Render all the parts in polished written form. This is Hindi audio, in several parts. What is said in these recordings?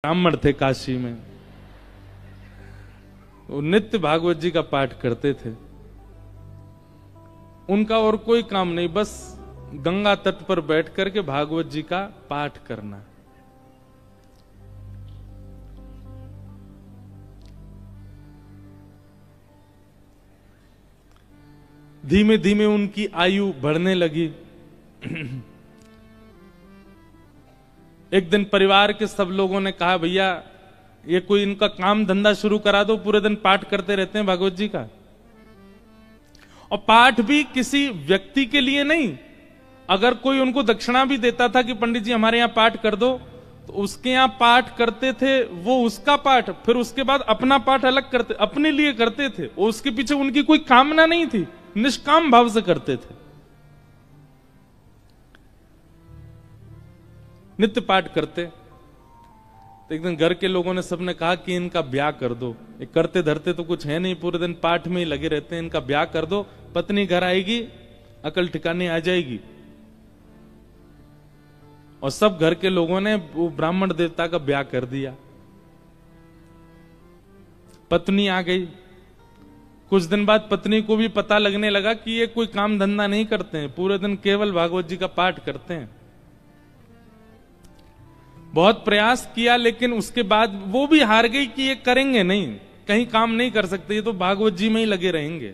ब्राह्मण थे काशी में, वो नित्य भागवत जी का पाठ करते थे। उनका और कोई काम नहीं, बस गंगा तट पर बैठ करके भागवत जी का पाठ करना। धीमे धीमे उनकी आयु बढ़ने लगी। एक दिन परिवार के सब लोगों ने कहा, भैया ये कोई इनका काम धंधा शुरू करा दो, पूरे दिन पाठ करते रहते हैं भागवत जी का। और पाठ भी किसी व्यक्ति के लिए नहीं, अगर कोई उनको दक्षिणा भी देता था कि पंडित जी हमारे यहां पाठ कर दो, तो उसके यहां पाठ करते थे, वो उसका पाठ, फिर उसके बाद अपना पाठ अलग करते, अपने लिए करते थे। उसके पीछे उनकी कोई कामना नहीं थी, निष्काम भाव से करते थे। नित्य पाठ करते। तो एक दिन घर के लोगों ने सबने कहा कि इनका ब्याह कर दो, ये करते धरते तो कुछ है नहीं, पूरे दिन पाठ में ही लगे रहते हैं, इनका ब्याह कर दो, पत्नी घर आएगी, अकल ठिकाने आ जाएगी। और सब घर के लोगों ने वो ब्राह्मण देवता का ब्याह कर दिया। पत्नी आ गई। कुछ दिन बाद पत्नी को भी पता लगने लगा कि ये कोई काम धंधा नहीं करते हैं, पूरे दिन केवल भागवत जी का पाठ करते हैं। बहुत प्रयास किया, लेकिन उसके बाद वो भी हार गई कि ये करेंगे नहीं, कहीं काम नहीं कर सकते, ये तो भागवत जी में ही लगे रहेंगे।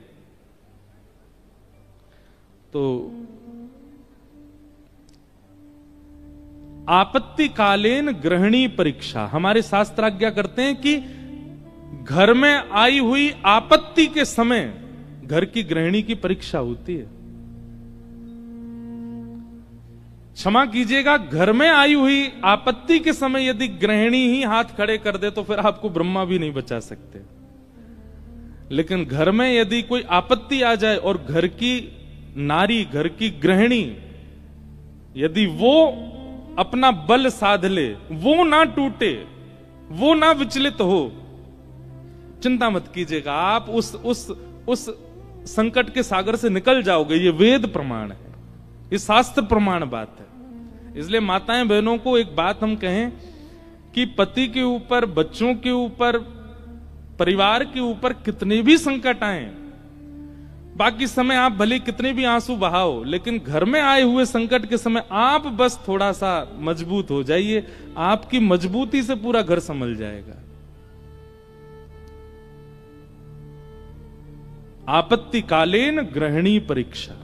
तो आपत्तिकालीन गृहिणी परीक्षा, हमारे शास्त्र आज्ञा करते हैं कि घर में आई हुई आपत्ति के समय घर की गृहिणी की परीक्षा होती है। क्षमा कीजिएगा, घर में आई हुई आपत्ति के समय यदि गृहिणी ही हाथ खड़े कर दे तो फिर आपको ब्रह्मा भी नहीं बचा सकते। लेकिन घर में यदि कोई आपत्ति आ जाए और घर की नारी, घर की गृहिणी, यदि वो अपना बल साध ले, वो ना टूटे, वो ना विचलित हो, चिंता मत कीजिएगा, आप उस संकट के सागर से निकल जाओगे। ये वेद प्रमाण है, ये शास्त्र प्रमाण बात है। इसलिए माताएं बहनों को एक बात हम कहें कि पति के ऊपर, बच्चों के ऊपर, परिवार के ऊपर कितने भी संकट आए, बाकी समय आप भले कितने भी आंसू बहाओ, लेकिन घर में आए हुए संकट के समय आप बस थोड़ा सा मजबूत हो जाइए, आपकी मजबूती से पूरा घर संभल जाएगा। आपत्तिकालीन गृहिणी परीक्षा।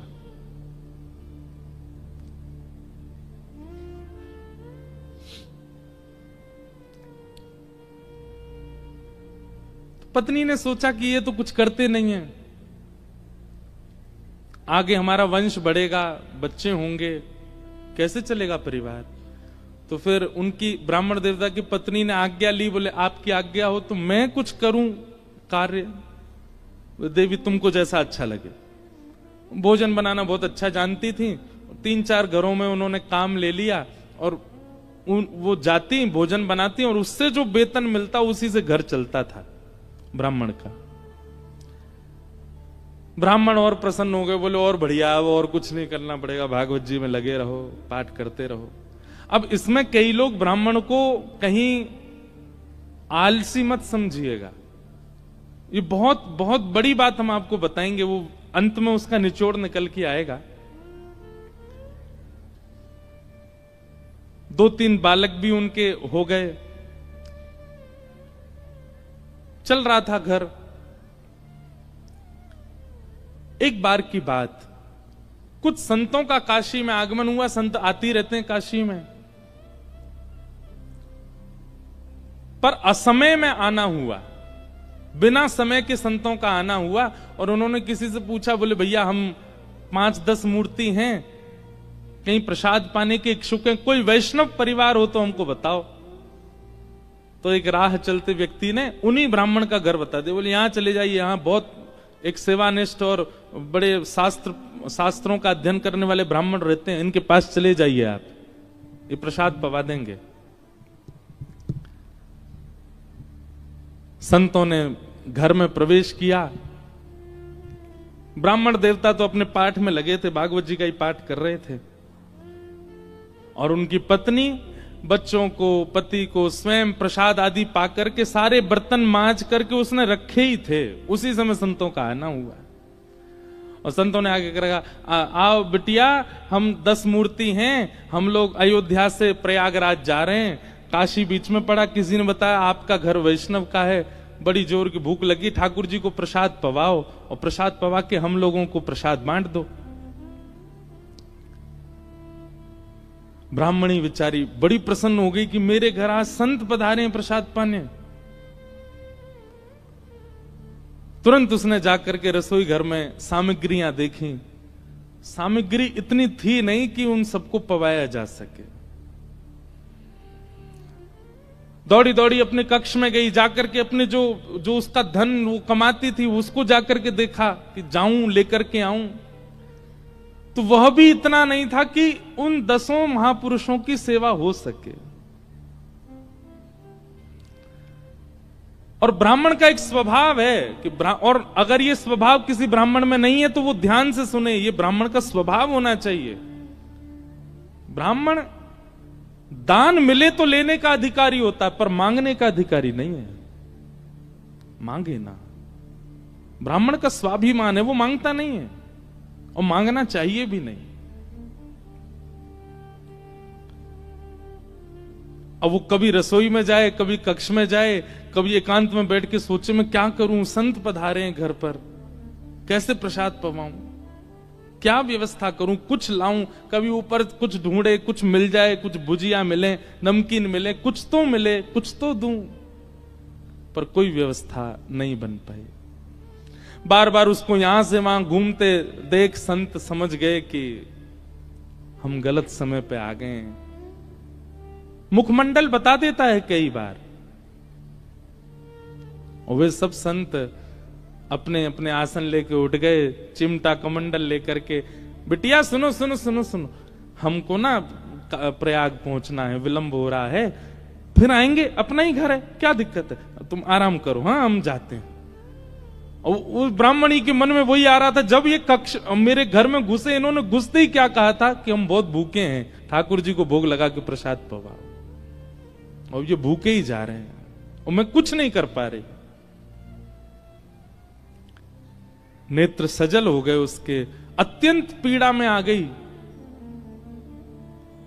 पत्नी ने सोचा कि ये तो कुछ करते नहीं है, आगे हमारा वंश बढ़ेगा, बच्चे होंगे, कैसे चलेगा परिवार। तो फिर उनकी ब्राह्मण देवता की पत्नी ने आज्ञा ली, बोले आपकी आज्ञा हो तो मैं कुछ करूं कार्य, देवी तुमको जैसा अच्छा लगे। भोजन बनाना बहुत अच्छा जानती थी, 3-4 घरों में उन्होंने काम ले लिया और वो जाती भोजन बनाती और उससे जो वेतन मिलता उसी से घर चलता था ब्राह्मण का। ब्राह्मण और प्रसन्न हो गए, बोले और बढ़िया, वो और कुछ नहीं करना पड़ेगा, भागवत जी में लगे रहो, पाठ करते रहो। अब इसमें कई लोग ब्राह्मण को कहीं आलसी मत समझिएगा, ये बहुत बहुत बड़ी बात हम आपको बताएंगे, वो अंत में उसका निचोड़ निकल के आएगा। 2-3 बालक भी उनके हो गए, चल रहा था घर। एक बार की बात, कुछ संतों का काशी में आगमन हुआ, संत आती रहते हैं काशी में, पर असमय में आना हुआ, बिना समय के संतों का आना हुआ। और उन्होंने किसी से पूछा, बोले भैया हम 5-10 मूर्ति हैं, कहीं प्रसाद पाने के इच्छुक हैं, कोई वैष्णव परिवार हो तो हमको बताओ। तो एक राह चलते व्यक्ति ने उन्हीं ब्राह्मण का घर बता दिया, बोले यहां चले जाइए, यहां बहुत एक सेवानिष्ठ और बड़े शास्त्रों का अध्ययन करने वाले ब्राह्मण रहते हैं, इनके पास चले जाइए, आप ये प्रसाद पवा देंगे। संतों ने घर में प्रवेश किया। ब्राह्मण देवता तो अपने पाठ में लगे थे, भागवत जी का ही पाठ कर रहे थे। और उनकी पत्नी बच्चों को, पति को स्वयं प्रसाद आदि पाकर के सारे बर्तन मांज करके उसने रखे ही थे। उसी समय संतों का आना हुआ और संतों ने आगे कहा, आओ बिटिया, हम 10 मूर्ति हैं, हम लोग अयोध्या से प्रयागराज जा रहे हैं। काशी बीच में पड़ा, किसी ने बताया आपका घर वैष्णव का है, बड़ी जोर की भूख लगी, ठाकुर जी को प्रसाद पवाओ और प्रसाद पवा के हम लोगों को प्रसाद बांट दो। ब्राह्मणी बेचारी बड़ी प्रसन्न हो गई कि मेरे घर आज संत पधारे हैं प्रसाद पाने। तुरंत उसने जाकर के रसोई घर में सामग्रियां देखी। सामग्री इतनी थी नहीं कि उन सबको पवाया जा सके। दौड़ी दौड़ी अपने कक्ष में गई, जाकर के अपने जो उसका धन वो कमाती थी उसको जाकर के देखा कि जाऊं लेकर के आऊं, तो वह भी इतना नहीं था कि उन 10 महापुरुषों की सेवा हो सके। और ब्राह्मण का एक स्वभाव है कि और अगर ये स्वभाव किसी ब्राह्मण में नहीं है तो वो ध्यान से सुने, ये ब्राह्मण का स्वभाव होना चाहिए। ब्राह्मण दान मिले तो लेने का अधिकारी होता है, पर मांगने का अधिकारी नहीं है। मांगे ना, ब्राह्मण का स्वाभिमान है, वो मांगता नहीं है और मांगना चाहिए भी नहीं। अब वो कभी रसोई में जाए, कभी कक्ष में जाए, कभी एकांत में बैठ के सोचे मैं क्या करूं, संत पधारे हैं घर पर, कैसे प्रसाद पवाऊं, क्या व्यवस्था करूं, कुछ लाऊं, कभी ऊपर कुछ ढूंढे, कुछ मिल जाए, कुछ भुजिया मिले, नमकीन मिले, कुछ तो मिले, कुछ तो दूं, पर कोई व्यवस्था नहीं बन पाई। बार बार उसको यहां से वहां घूमते देख संत समझ गए कि हम गलत समय पे आ गए हैं। मुखमंडल बता देता है कई बार, और वे सब संत अपने अपने आसन लेके उठ गए, चिमटा कमंडल लेकर के, बिटिया सुनो सुनो सुनो सुनो, हमको ना प्रयाग पहुंचना है, विलंब हो रहा है, फिर आएंगे, अपना ही घर है, क्या दिक्कत है, तुम आराम करो, हाँ हम जाते हैं। और उस ब्राह्मणी के मन में वही आ रहा था, जब ये कक्ष मेरे घर में घुसे, इन्होंने घुसते ही क्या कहा था कि हम बहुत भूखे हैं, ठाकुर जी को भोग लगा के प्रसाद पवाओ, और ये भूखे ही जा रहे हैं और मैं कुछ नहीं कर पा रही। नेत्र सजल हो गए उसके, अत्यंत पीड़ा में आ गई।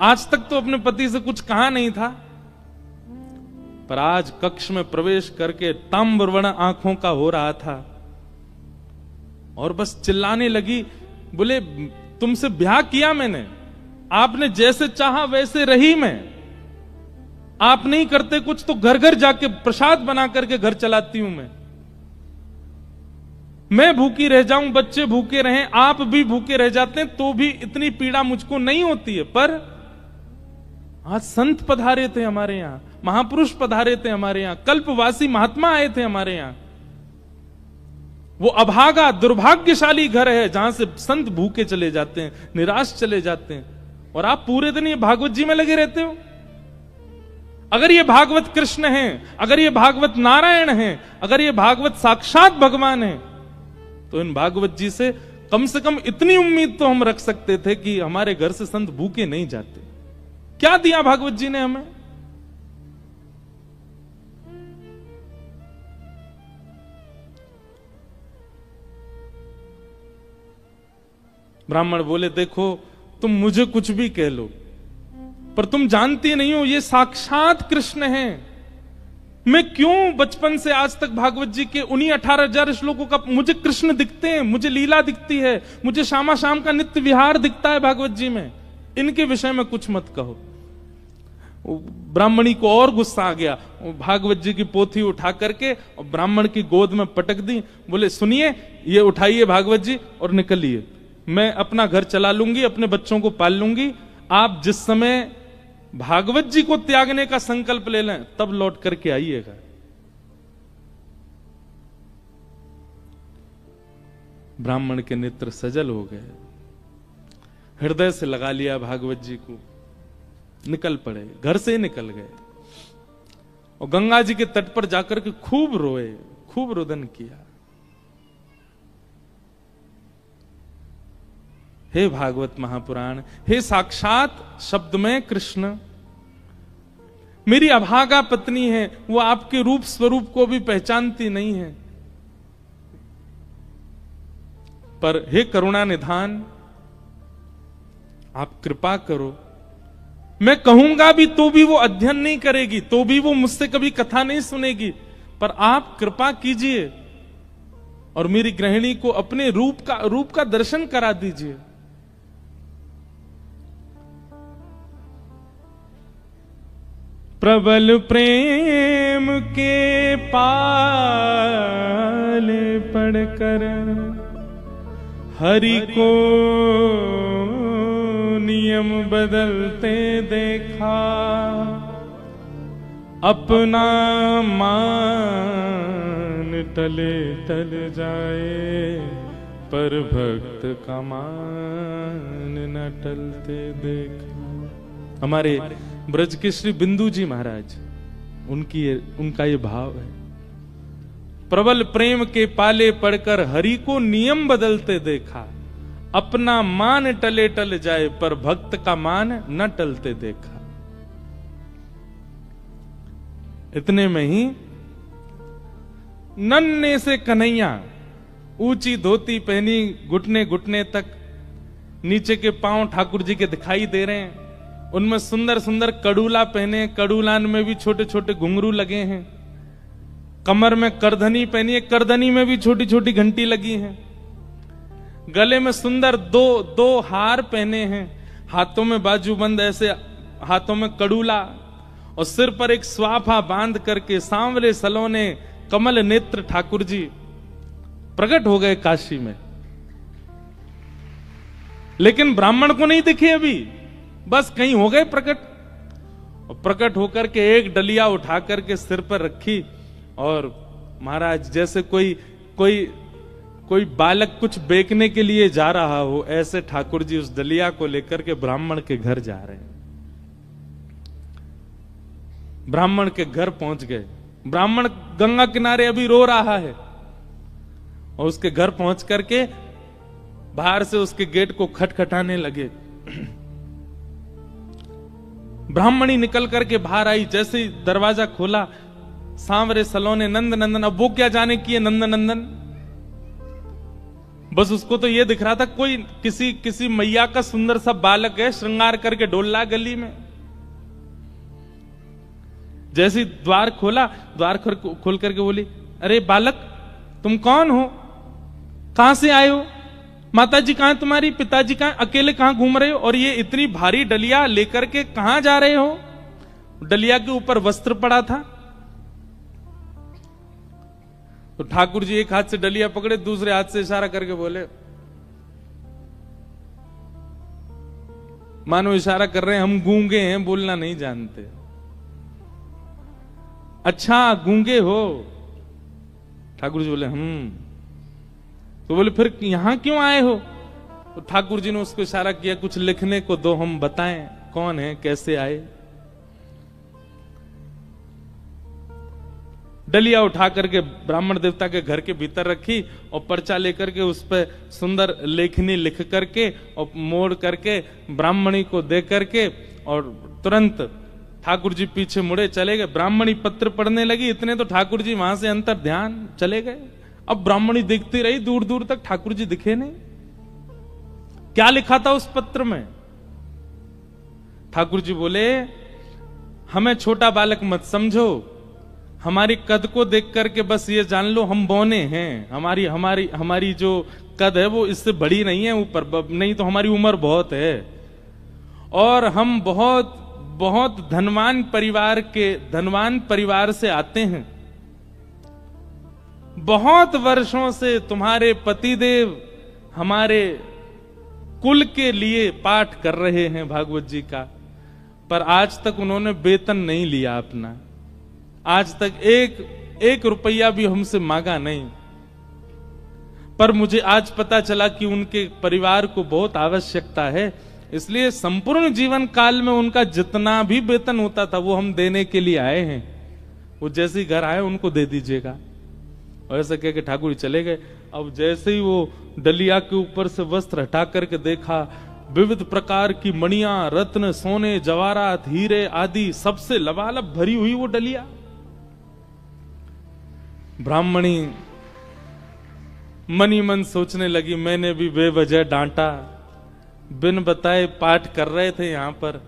आज तक तो अपने पति से कुछ कहा नहीं था, पर आज कक्ष में प्रवेश करके ताम्रवर्ण आंखों का हो रहा था और बस चिल्लाने लगी, बोले तुमसे ब्याह किया मैंने, आपने जैसे चाहा वैसे रही मैं, आप नहीं करते कुछ तो घर घर जाके प्रसाद बना करके घर चलाती हूं मैं भूखी रह जाऊं, बच्चे भूखे रहें, आप भी भूखे रह जाते हैं, तो भी इतनी पीड़ा मुझको नहीं होती है। पर आज संत पधारे थे हमारे यहां, महापुरुष पधारे थे हमारे यहां, कल्पवासी महात्मा आए थे हमारे यहां। वो अभागा दुर्भाग्यशाली घर है जहां से संत भूखे चले जाते हैं, निराश चले जाते हैं, और आप पूरे दिन ये भागवत जी में लगे रहते हो। अगर ये भागवत कृष्ण हैं, अगर ये भागवत नारायण हैं, अगर ये भागवत साक्षात भगवान हैं, तो इन भागवत जी से कम इतनी उम्मीद तो हम रख सकते थे कि हमारे घर से संत भूखे नहीं जाते। क्या दिया भागवत जी ने हमें? ब्राह्मण बोले, देखो तुम मुझे कुछ भी कह लो, पर तुम जानती नहीं हो ये साक्षात कृष्ण हैं। मैं क्यों बचपन से आज तक भागवत जी के उन्हीं 18,000 श्लोकों का मुझे कृष्ण दिखते हैं, मुझे लीला दिखती है, मुझे शामा शाम का नित्य विहार दिखता है भागवत जी में, इनके विषय में कुछ मत कहो। ब्राह्मणी को और गुस्सा आ गया, भागवत जी की पोथी उठा करके और ब्राह्मण की गोद में पटक दी। बोले, सुनिए, ये उठाइए भागवत जी और निकलिए, मैं अपना घर चला लूंगी, अपने बच्चों को पाल लूंगी, आप जिस समय भागवत जी को त्यागने का संकल्प ले लें तब लौट करके आइएगा। ब्राह्मण के नेत्र सजल हो गए, हृदय से लगा लिया भागवत जी को, निकल पड़े, घर से निकल गए और गंगा जी के तट पर जाकर के खूब रोए, खूब रुदन किया। हे भागवत महापुराण, हे साक्षात शब्द में कृष्ण, मेरी अभागा पत्नी है, वो आपके रूप स्वरूप को भी पहचानती नहीं है। पर हे करुणा निधान, आप कृपा करो। मैं कहूंगा भी तो भी वो अध्ययन नहीं करेगी, तो भी वो मुझसे कभी कथा नहीं सुनेगी, पर आप कृपा कीजिए और मेरी गृहिणी को अपने रूप का दर्शन करा दीजिए। प्रबल प्रेम के पाले पड़कर हरि को नियम बदलते देखा, अपना मान टले टल जाए, पर भक्त का मान न टलते देखा। हमारे ब्रज के श्री बिंदु जी महाराज, उनका ये भाव है। प्रबल प्रेम के पाले पड़कर हरि को नियम बदलते देखा, अपना मान टले टल जाए, पर भक्त का मान न टलते देखा। इतने में ही नन्हे से कन्हैया, ऊंची धोती पहनी, घुटने घुटने तक, नीचे के पांव ठाकुर जी के दिखाई दे रहे हैं। उनमें सुंदर सुंदर कड़ूला पहने, कड़ूलान में भी छोटे छोटे घुंघरू लगे हैं। कमर में करधनी पहनी है, करधनी में भी छोटी छोटी घंटी लगी है। गले में सुंदर दो हार पहने हैं, हाथों में बाजूबंद, ऐसे हाथों में कड़ूला, और सिर पर एक स्वाफा बांध करके सांवरे सलोने कमल नेत्र ठाकुर जी प्रकट हो गए काशी में। लेकिन ब्राह्मण को नहीं दिखे अभी, बस कहीं हो गए प्रकट। और प्रकट होकर के एक डलिया उठा करके सिर पर रखी, और महाराज जैसे कोई बालक कुछ बेचने के लिए जा रहा हो, ऐसे ठाकुर जी उस डलिया को लेकर के ब्राह्मण के घर जा रहे हैं। ब्राह्मण के घर पहुंच गए। ब्राह्मण गंगा किनारे अभी रो रहा है, और उसके घर पहुंच करके बाहर से उसके गेट को खटखटाने लगे। ब्राह्मणी निकल करके बाहर आई, जैसे ही दरवाजा खोला, सांवरे सलोने नंद नंदन। अब वो क्या जाने की है नंद नंदन, बस उसको तो ये दिख रहा था कोई किसी मैया का सुंदर सा बालक है, श्रृंगार करके डोल रहा गली में। जैसे ही द्वार खोला, द्वार खोल करके बोली, अरे बालक तुम कौन हो, कहां से आए हो, माताजी कहां तुम्हारी, पिताजी कहां, अकेले कहां घूम रहे हो, और ये इतनी भारी डलिया लेकर के कहां जा रहे हो। डलिया के ऊपर वस्त्र पड़ा था। तो ठाकुर जी एक हाथ से डलिया पकड़े, दूसरे हाथ से इशारा करके बोले, मानो इशारा कर रहे हैं हम गूंगे हैं, बोलना नहीं जानते। अच्छा गूंगे हो। ठाकुर जी बोले तो बोले फिर यहां क्यों आए हो। तो ठाकुर जी ने उसको इशारा किया, कुछ लिखने को दो, हम बताएं कौन है, कैसे आए। डलिया उठा करके ब्राह्मण देवता के घर के भीतर रखी, और पर्चा लेकर के उस पर सुंदर लेखनी लिख करके और मोड़ करके ब्राह्मणी को दे करके, और तुरंत ठाकुर जी पीछे मुड़े चले गए। ब्राह्मणी पत्र पढ़ने लगी, इतने तो ठाकुर जी वहां से अंतर ध्यान चले गए। अब ब्राह्मणी देखती रही, दूर दूर तक ठाकुर जी दिखे नहीं। क्या लिखा था उस पत्र में। ठाकुर जी बोले, हमें छोटा बालक मत समझो, हमारी कद को देख करके बस ये जान लो हम बौने हैं। हमारी जो कद है वो इससे बड़ी नहीं है, ऊपर नहीं तो हमारी उम्र बहुत है, और हम बहुत बहुत धनवान परिवार से आते हैं। बहुत वर्षों से तुम्हारे पतिदेव हमारे कुल के लिए पाठ कर रहे हैं भागवत जी का, पर आज तक उन्होंने वेतन नहीं लिया अपना, आज तक एक रुपया भी हमसे मांगा नहीं। पर मुझे आज पता चला कि उनके परिवार को बहुत आवश्यकता है, इसलिए संपूर्ण जीवन काल में उनका जितना भी वेतन होता था वो हम देने के लिए आए हैं। वो जैसे ही घर आए उनको दे दीजिएगा। और ऐसा कह के ठाकुर चले गए। अब जैसे ही वो डलिया के ऊपर से वस्त्र हटा करके देखा, विविध प्रकार की मणियां, रत्न, सोने, जवाहरात, हीरे आदि सबसे लबालब भरी हुई वो डलिया। ब्राह्मणी मनी मन सोचने लगी, मैंने भी बेवजह डांटा, बिन बताए पाठ कर रहे थे यहां पर,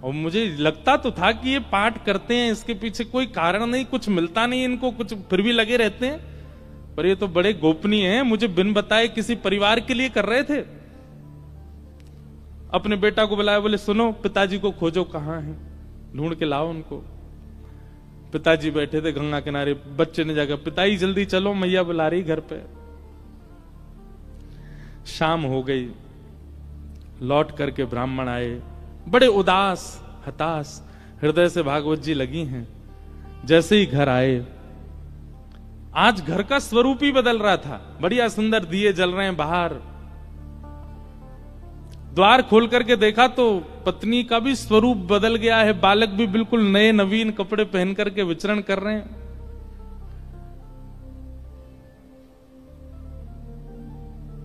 और मुझे लगता तो था कि ये पाठ करते हैं, इसके पीछे कोई कारण नहीं, कुछ मिलता नहीं इनको, कुछ फिर भी लगे रहते हैं, पर ये तो बड़े गोपनीय हैं, मुझे बिन बताए किसी परिवार के लिए कर रहे थे। अपने बेटा को बुलाया, बोले सुनो पिताजी को खोजो, कहां हैं, ढूंढ के लाओ उनको। पिताजी बैठे थे गंगा किनारे, बच्चे ने जाकर, पिताजी जल्दी चलो मैया बुला रही घर पे। शाम हो गई, लौट करके ब्राह्मण आए, बड़े उदास हताश हृदय से भागवत जी लगी हैं। जैसे ही घर आए, आज घर का स्वरूप ही बदल रहा था, बढ़िया सुंदर दिए जल रहे हैं बाहर। द्वार खोल करके देखा तो पत्नी का भी स्वरूप बदल गया है, बालक भी बिल्कुल नए नवीन कपड़े पहन करके विचरण कर रहे हैं।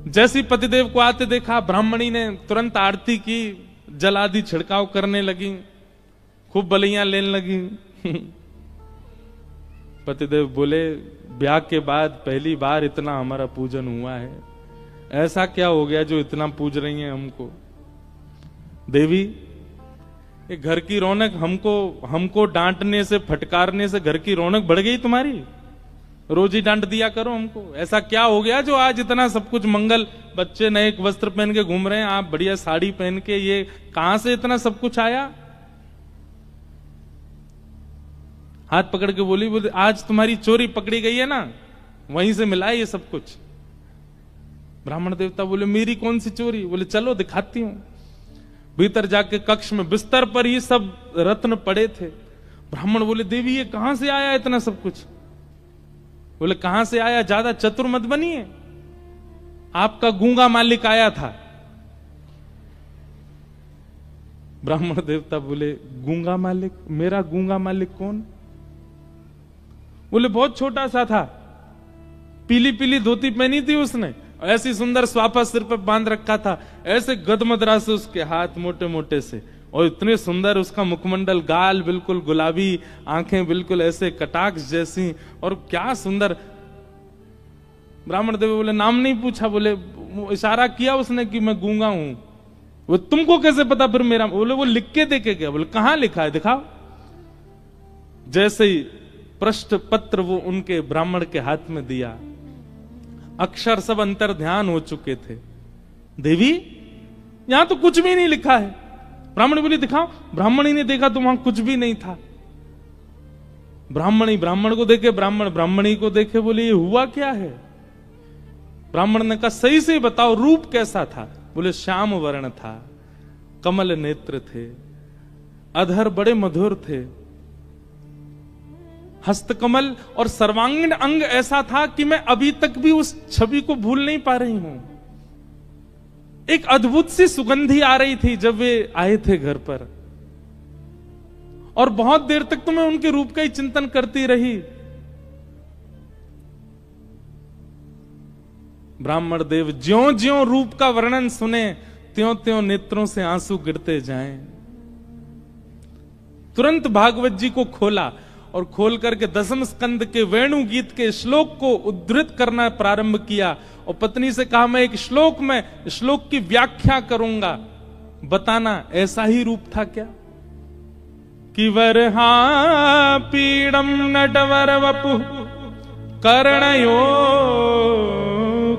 जैसी पतिदेव को आते देखा, ब्राह्मणी ने तुरंत आरती की, जल आदि छिड़काव करने लगी, खूब बलियां लेने लगी। पतिदेव बोले, ब्याह के बाद पहली बार इतना हमारा पूजन हुआ है, ऐसा क्या हो गया जो इतना पूज रही हैं हमको? देवी, ये घर की रौनक हमको डांटने से, फटकारने से घर की रौनक बढ़ गई तुम्हारी? रोज ही डांट दिया करो हमको। ऐसा क्या हो गया जो आज इतना सब कुछ मंगल, बच्चे नए वस्त्र पहन के घूम रहे हैं, आप बढ़िया साड़ी पहन के, ये कहां से इतना सब कुछ आया? हाथ पकड़ के बोली, आज तुम्हारी चोरी पकड़ी गई है ना, वहीं से मिला है ये सब कुछ। ब्राह्मण देवता बोले, मेरी कौन सी चोरी? बोले चलो दिखाती हूं। भीतर जाके कक्ष में बिस्तर पर ही सब रत्न पड़े थे। ब्राह्मण बोले, देवी ये कहां से आया इतना सब कुछ? बोले कहां से आया, ज्यादा चतुर मत बनिए, आपका गूंगा मालिक आया था। ब्राह्मण देवता बोले, गूंगा मालिक? मेरा गूंगा मालिक कौन? बोले बहुत छोटा सा था, पीली पीली धोती पहनी थी उसने, ऐसी सुंदर स्वापा सिर पर बांध रखा था, ऐसे गदमदरा से उसके हाथ मोटे मोटे से, और इतने सुंदर उसका मुखमंडल, गाल बिल्कुल गुलाबी, आंखें बिल्कुल ऐसे कटाक्ष जैसी, और क्या सुंदर। ब्राह्मण देव बोले, नाम नहीं पूछा? बोले इशारा किया उसने कि मैं गूंगा हूं। वो तुमको कैसे पता फिर मेरा? बोले वो लिख के देके गया। बोले कहां लिखा है, दिखाओ। जैसे ही पृष्ठ पत्र वो उनके ब्राह्मण के हाथ में दिया, अक्षर सब अंतर ध्यान हो चुके थे। देवी यहां तो कुछ भी नहीं लिखा है। ब्राह्मण बोली दिखाओ। ब्राह्मणी ने देखा तो वहां कुछ भी नहीं था। ब्राह्मणी ब्राह्मण को देखे, ब्राह्मण ब्राह्मणी को देखे, बोले ये हुआ क्या है? ब्राह्मण ने कहा सही से बताओ, रूप कैसा था? बोले श्याम वर्ण था, कमल नेत्र थे, अधर बड़े मधुर थे, हस्तकमल और सर्वांगीण अंग ऐसा था कि मैं अभी तक भी उस छवि को भूल नहीं पा रही हूं। एक अद्भुत सी सुगंधी आ रही थी जब वे आए थे घर पर, और बहुत देर तक तो मैं उनके रूप का ही चिंतन करती रही। ब्राह्मण देव ज्यों ज्यों रूप का वर्णन सुने, त्यों त्यों नेत्रों से आंसू गिरते जाएं। तुरंत भागवत जी को खोला और खोल करके दसम स्कंद के वेणु गीत के श्लोक को उद्धृत करना प्रारंभ किया, और पत्नी से कहा मैं एक श्लोक में श्लोक की व्याख्या करूंगा, बताना ऐसा ही रूप था क्या? कि वरहा पीड़म नटवर वपु कर्णयो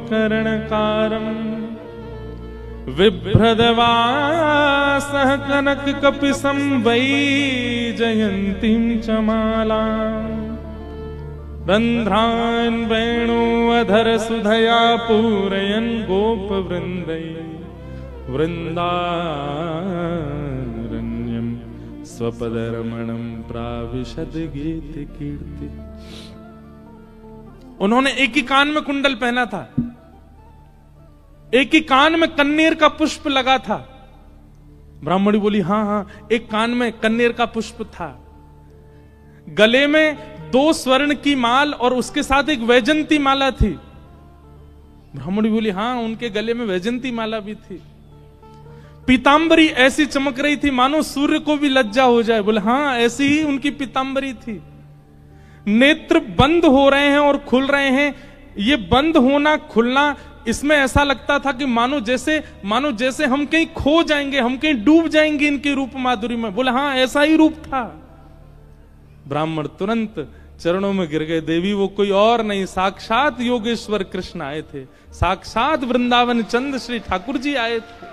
कर्णकारम विभ्रदवासः कनक कपिसं वै जयन्तीं च माला रंध्रान् वेणुअधर सुधया पूरयन् गोप वृन्दै वृन्दारण्यं स्वपदरमणं प्राविशद गीत कीर्ति। उन्होंने एक ही कान में कुंडल पहना था, एक ही कान में कन्नेर का पुष्प लगा था। ब्राह्मणी बोली हाँ हाँ, एक कान में कन्नेर का पुष्प था, गले में 2 स्वर्ण की माल और उसके साथ एक वैजंती माला थी। ब्राह्मणी बोली हाँ, उनके गले में वैजंती माला भी थी। पीतांबरी ऐसी चमक रही थी मानो सूर्य को भी लज्जा हो जाए। बोले हाँ, ऐसी ही उनकी पीतांबरी थी। नेत्र बंद हो रहे हैं और खुल रहे हैं। ये बंद होना खुलना, इसमें ऐसा लगता था कि मानो जैसे हम कहीं खो जाएंगे, हम कहीं डूब जाएंगे इनके रूप माधुरी में। बोले हाँ, ऐसा ही रूप था। ब्राह्मण तुरंत चरणों में गिर गए। देवी वो कोई और नहीं, साक्षात योगेश्वर कृष्ण आए थे, साक्षात वृंदावन चंद श्री ठाकुर जी आए थे।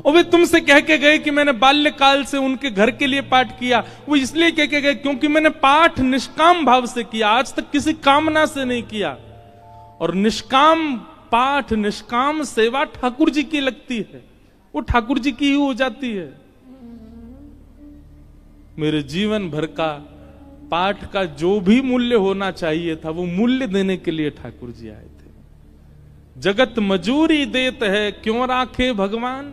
और वे तुमसे कह के गए कि मैंने बाल्यकाल से उनके घर के लिए पाठ किया। वो इसलिए कह के गए क्योंकि मैंने पाठ निष्काम भाव से किया, आज तक किसी कामना से नहीं किया। और निष्काम पाठ, निष्काम सेवा ठाकुर जी की लगती है, वो ठाकुर जी की ही हो जाती है। मेरे जीवन भर का पाठ का जो भी मूल्य होना चाहिए था, वो मूल्य देने के लिए ठाकुर जी आए थे। जगत मजूरी देत है, क्यों राखे भगवान।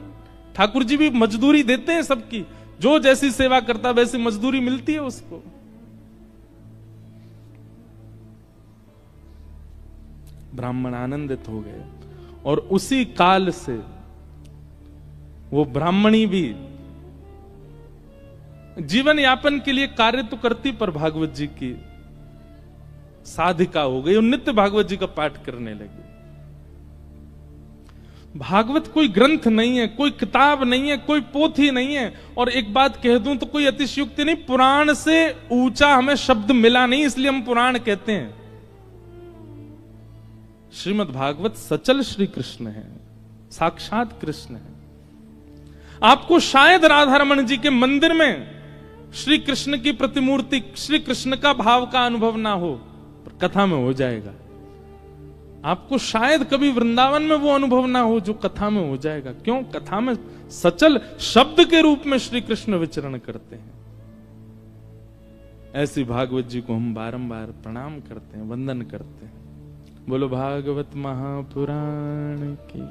ठाकुर जी भी मजदूरी देते हैं सबकी, जो जैसी सेवा करता वैसी मजदूरी मिलती है उसको। ब्राह्मण आनंदित हो गए और उसी काल से वो ब्राह्मणी भी जीवन यापन के लिए कार्य तो करती, पर भागवत जी की साधिका हो गई और नित्य भागवत जी का पाठ करने लगी। भागवत कोई ग्रंथ नहीं है, कोई किताब नहीं है, कोई पोथी नहीं है। और एक बात कह दूं तो कोई अतिशयोक्ति नहीं, पुराण से ऊंचा हमें शब्द मिला नहीं, इसलिए हम पुराण कहते हैं। श्रीमद् भागवत सचल श्री कृष्ण है, साक्षात कृष्ण है। आपको शायद राधा रमन जी के मंदिर में श्री कृष्ण की प्रतिमूर्ति, श्री कृष्ण का भाव का अनुभव ना हो, पर कथा में हो जाएगा। आपको शायद कभी वृंदावन में वो अनुभव ना हो जो कथा में हो जाएगा। क्यों? कथा में सचल शब्द के रूप में श्री कृष्ण विचरण करते हैं। ऐसी भागवत जी को हम बारंबार प्रणाम करते हैं, वंदन करते हैं। बोलो भागवत महापुराण की।